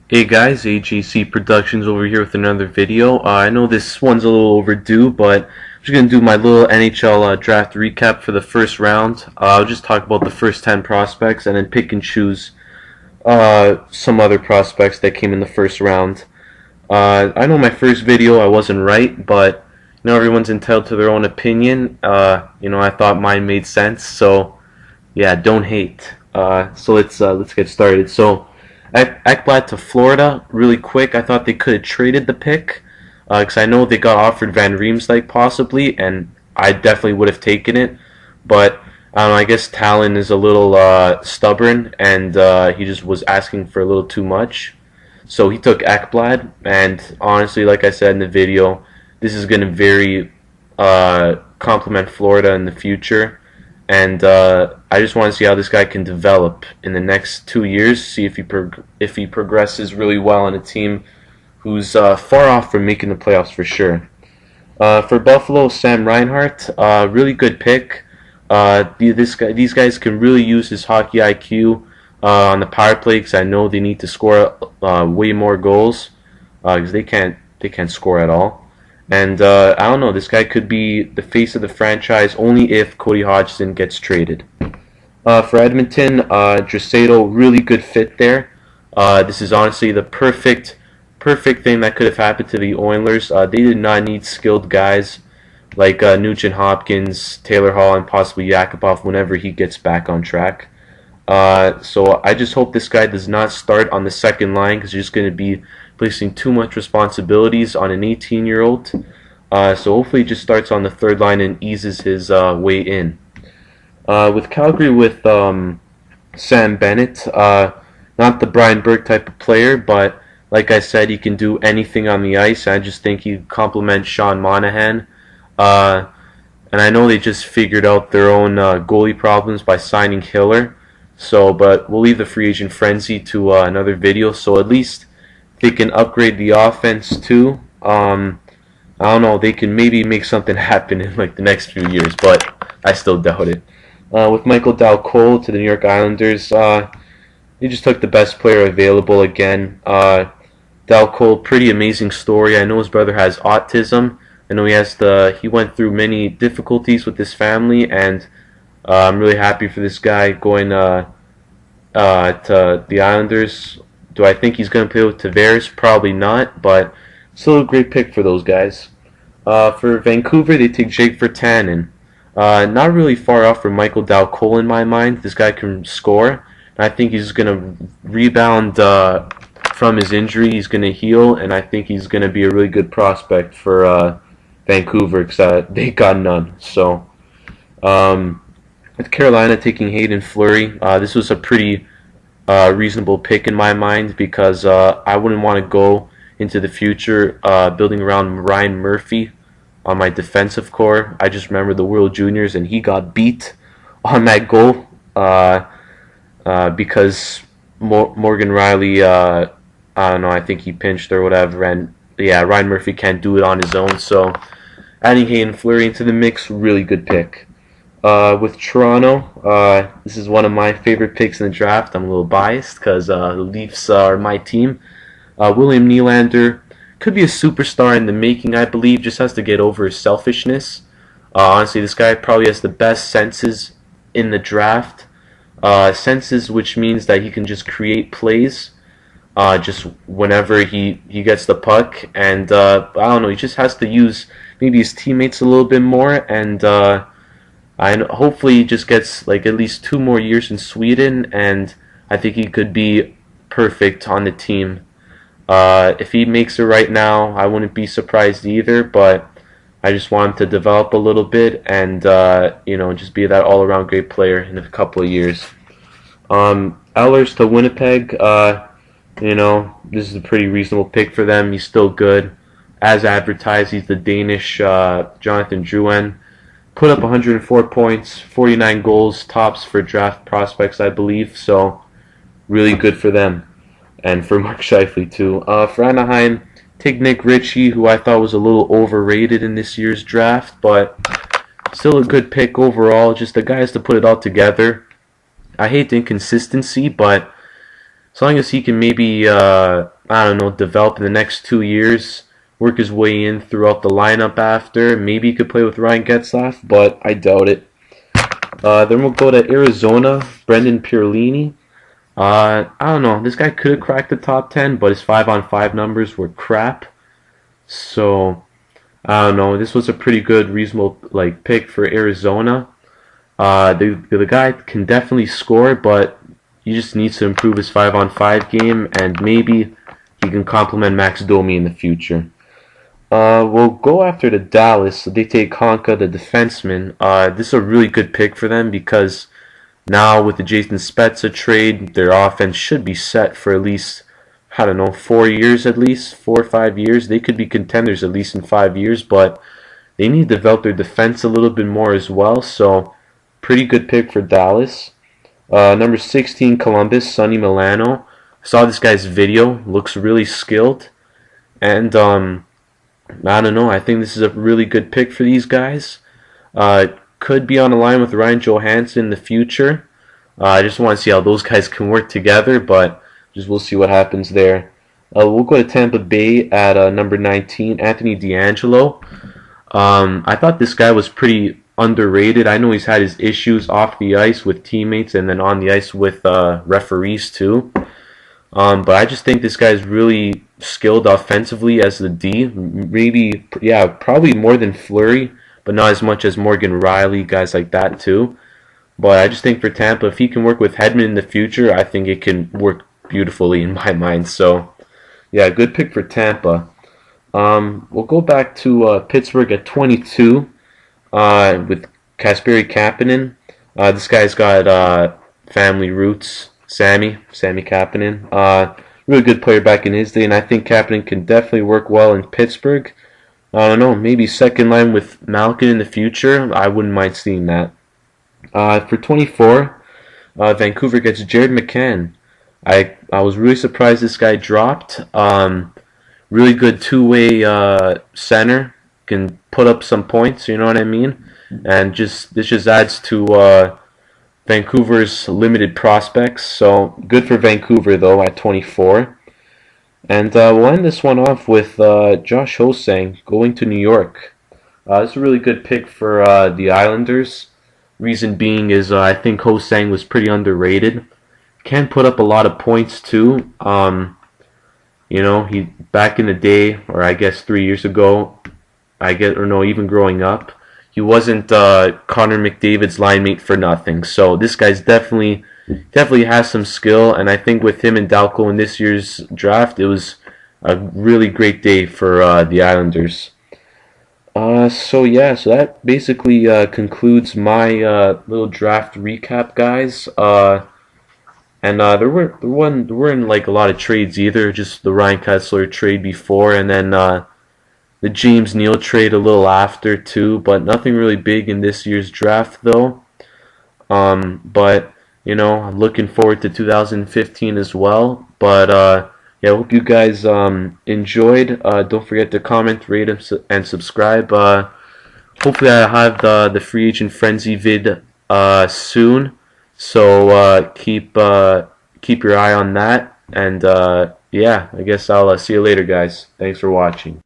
Hey guys, AJC Productions over here with another video. I know this one's a little overdue, but I'm just going to do my little NHL draft recap for the first round. I'll just talk about the first 10 prospects and then pick and choose some other prospects that came in the first round. I know my first video I wasn't right, but you know, everyone's entitled to their own opinion. You know, I thought mine made sense, so yeah, don't hate. So let's get started. So Ekblad to Florida, really quick. I thought they could have traded the pick because I know they got offered Van Riemsdyk possibly, and I definitely would have taken it. But I don't know, I guess Talon is a little stubborn, and he just was asking for a little too much. So he took Ekblad, and honestly, like I said in the video, this is going to very complement Florida in the future. And I just want to see how this guy can develop in the next 2 years. See if he progresses really well on a team who's far off from making the playoffs for sure. For Buffalo, Sam Reinhart, really good pick. These guys can really use his hockey IQ on the power play, because I know they need to score way more goals because they can't score at all. And I don't know, this guy could be the face of the franchise only if Cody Hodgson gets traded. For Edmonton, Draisaitl, really good fit there. This is honestly the perfect thing that could have happened to the Oilers. They did not need skilled guys like Nugent Hopkins, Taylor Hall, and possibly Yakupov whenever he gets back on track. So I just hope this guy does not start on the second line, because he's just going to be placing too much responsibilities on an 18-year-old. So hopefully he just starts on the third line and eases his way in. With Calgary, with Sam Bennett, not the Brian Burke type of player, but like I said, he can do anything on the ice. I just think he complements Sean Monahan. And I know they just figured out their own goalie problems by signing Hiller. So, but we'll leave the free agent frenzy to another video. So at least they can upgrade the offense too. I don't know, they can maybe make something happen in like the next few years, but I still doubt it. With Michael Colle to the New York Islanders, they just took the best player available again. Colle, pretty amazing story. I know his brother has autism. I know he went through many difficulties with his family, and I'm really happy for this guy going to the Islanders. Do I think he's going to play with Tavares? Probably not, but still a great pick for those guys. For Vancouver, they take Jake Virtanen. Not really far off from Michael Colle in my mind. This guy can score. I think he's going to rebound from his injury. He's going to heal, and I think he's going to be a really good prospect for Vancouver, because they got none. So, with Carolina taking Haydn Fleury, this was a pretty reasonable pick in my mind, because I wouldn't want to go into the future building around Ryan Murphy on my defensive core. I just remember the World Juniors, and he got beat on that goal because Morgan Rielly, I don't know, I think he pinched or whatever, and yeah, Ryan Murphy can't do it on his own. So adding Haydn Fleury into the mix, really good pick. With Toronto, this is one of my favorite picks in the draft. I'm a little biased because the Leafs are my team. William Nylander could be a superstar in the making, I believe. Just has to get over his selfishness. Honestly, this guy probably has the best senses in the draft. Senses, which means that he can just create plays just whenever he gets the puck. And I don't know, he just has to use maybe his teammates a little bit more, and hopefully he just gets like at least 2 more years in Sweden, and I think he could be perfect on the team. If he makes it right now, I wouldn't be surprised either, but I just want him to develop a little bit and you know, just be that all-around great player in a couple of years. Ehlers to Winnipeg, you know, this is a pretty reasonable pick for them. He's still good. As advertised, he's the Danish Jonathan Drouin. Put up 104 points, 49 goals, tops for draft prospects, I believe. So, really good for them. And for Mark Scheifele, too. For Anaheim, take Nick Ritchie, who I thought was a little overrated in this year's draft, but still a good pick overall. Just the guys to put it all together. I hate the inconsistency, but as long as he can maybe, I don't know, develop in the next 2 years, work his way in throughout the lineup after, maybe he could play with Ryan Getzlaf, but I doubt it. Then we'll go to Arizona, Brendan Perlini. I don't know, this guy could have cracked the top 10, but his 5-on-5 numbers were crap. So, I don't know, this was a pretty good, reasonable pick for Arizona. The guy can definitely score, but he just needs to improve his 5-on-5 game, and maybe he can complement Max Domi in the future. We'll go after the Dallas. They take Honka, the defenseman. This is a really good pick for them because now with the Jason Spezza trade, their offense should be set for at least, I don't know, 4 years at least, 4 or 5 years. They could be contenders at least in 5 years, but they need to develop their defense a little bit more as well. So, pretty good pick for Dallas. Number 16, Columbus, Sonny Milano. I saw this guy's video. Looks really skilled. And, I don't know. I think this is a really good pick for these guys. Could be on a line with Ryan Johansson in the future. I just want to see how those guys can work together, but just we'll see what happens there. We'll go to Tampa Bay at number 19, Anthony DeAngelo. I thought this guy was pretty underrated. I know he's had his issues off the ice with teammates and then on the ice with referees too. But I just think this guy's really skilled offensively as the D. Maybe, yeah, probably more than Fleury, but not as much as Morgan Riley, guys like that too. But I just think for Tampa, if he can work with Hedman in the future, I think it can work beautifully in my mind. So, yeah, good pick for Tampa. We'll go back to Pittsburgh at 22 with Kasperi Kapanen. This guy's got family roots. Sammy Kapanen. Really good player back in his day, and I think Kapanen can definitely work well in Pittsburgh. I don't know, maybe second line with Malkin in the future. I wouldn't mind seeing that. For 24, Vancouver gets Jared McCann. I was really surprised this guy dropped. Really good two-way center. Can put up some points, you know what I mean? And this just adds to Vancouver's limited prospects. So good for Vancouver though at 24. And we'll end this one off with Josh Ho-Sang going to New York. This is a really good pick for the Islanders. Reason being is I think Ho-Sang was pretty underrated. Can put up a lot of points too. You know, he back in the day, or I guess 3 years ago, even growing up, he wasn't Connor McDavid's line mate for nothing. So this guy's definitely has some skill, and I think with him and Dalco in this year's draft, it was a really great day for the Islanders. So that basically concludes my little draft recap, guys. And there weren't like a lot of trades either. Just the Ryan Kesler trade before, and then the James Neal trade a little after too. But nothing really big in this year's draft though. But you know, I'm looking forward to 2015 as well. But I hope you guys enjoyed. Don't forget to comment, rate, and subscribe. Hopefully I have the free agent frenzy vid soon. So keep your eye on that, and I guess I'll see you later, guys. Thanks for watching.